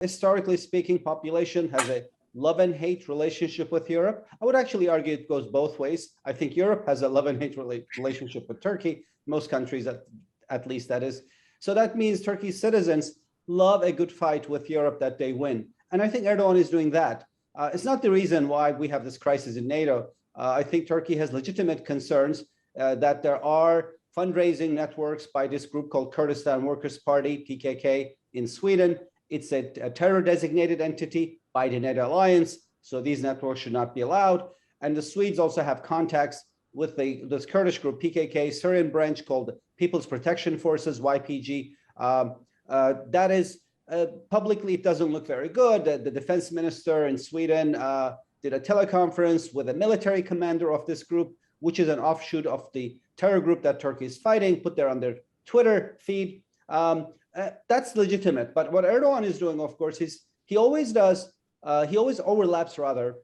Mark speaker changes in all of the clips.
Speaker 1: historically speaking, population has a love and hate relationship with Europe. I would actually argue it goes both ways. I think Europe has a love and hate relationship with Turkey, most countries at least that is. So that means Turkey's citizens love a good fight with Europe that they win. And I think Erdoğan is doing that. It's not the reason why we have this crisis in NATO. I think Turkey has legitimate concerns that there are fundraising networks by this group called Kurdistan Workers' Party, PKK, in Sweden. It's a terror designated entity by the NATO alliance, so these networks should not be allowed. And the Swedes also have contacts with this Kurdish group, PKK, Syrian branch called People's Protection Forces, YPG. That is, publicly, it doesn't look very good. The defense minister in Sweden did a teleconference with a military commander of this group, which is an offshoot of the terror group that Turkey is fighting, put there on their Twitter feed. That's legitimate. But what Erdoğan is doing, of course, is he always overlaps rather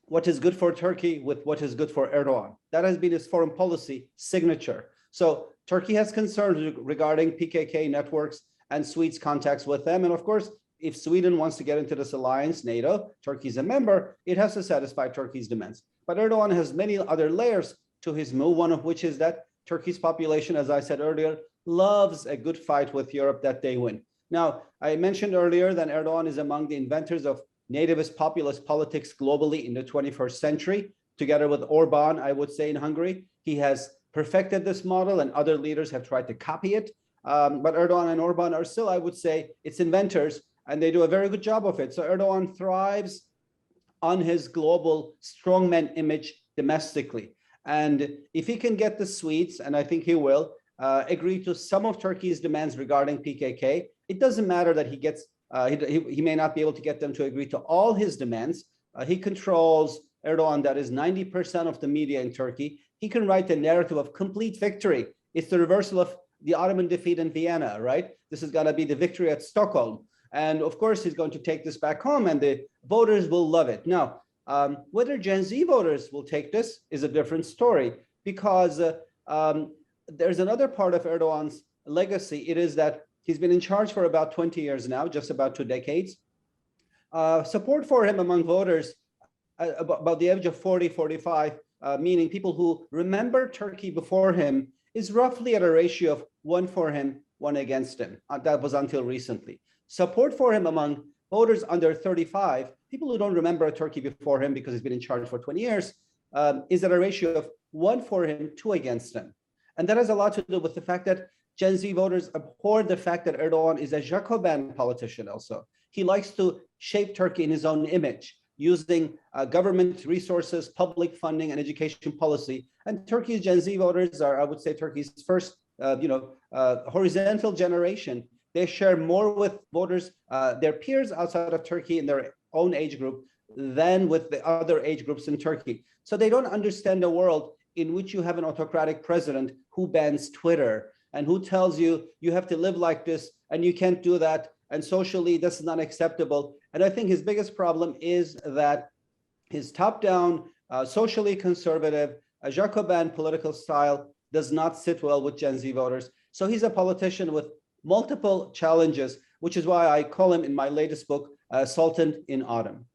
Speaker 1: what is good for Turkey with what is good for Erdoğan. That has been his foreign policy signature. So Turkey has concerns regarding PKK networks and Swedes' contacts with them. And of course, if Sweden wants to get into this alliance, NATO, Turkey's a member, it has to satisfy Turkey's demands. But Erdoğan has many other layers to his move, one of which is that Turkey's population, as I said earlier, loves a good fight with Europe that they win. Now, I mentioned earlier that Erdoğan is among the inventors of nativist populist politics globally in the 21st century. Together with Orban, I would say, in Hungary, he has perfected this model and other leaders have tried to copy it. But Erdoğan and Orban are still, I would say, its inventors, and they do a very good job of it. So Erdoğan thrives on his global strongman image domestically. And if he can get the Swedes, and I think he will, agree to some of Turkey's demands regarding PKK, it doesn't matter that he gets, he may not be able to get them to agree to all his demands. He controls, Erdoğan, that is 90% of the media in Turkey. He can write a narrative of complete victory. It's the reversal of the Ottoman defeat in Vienna, right? This is going to be the victory at Stockholm. And of course, he's going to take this back home and the voters will love it. Now, whether Gen Z voters will take this is a different story, because there's another part of Erdoğan's legacy. It is that he's been in charge for about 20 years now, just about 2 decades. Support for him among voters about the age of 40, 45, meaning people who remember Turkey before him, is roughly at a ratio of 1 for him, 1 against him. That was until recently. Support for him among voters under 35, people who don't remember Turkey before him because he's been in charge for 20 years, is at a ratio of 1 for him, 2 against him. And that has a lot to do with the fact that Gen Z voters abhor the fact that Erdoğan is a Jacobin politician also. He likes to shape Turkey in his own image, using government resources, public funding, and education policy. And Turkey's Gen Z voters are, I would say, Turkey's first, horizontal generation. They share more with voters, their peers outside of Turkey in their own age group than with the other age groups in Turkey. So they don't understand a world in which you have an autocratic president who bans Twitter and who tells you you have to live like this and you can't do that, and socially this is not acceptable. And I think his biggest problem is that his top-down, socially conservative, Jacobin political style does not sit well with Gen Z voters. So he's a politician with multiple challenges, which is why I call him in my latest book, Sultan in Autumn.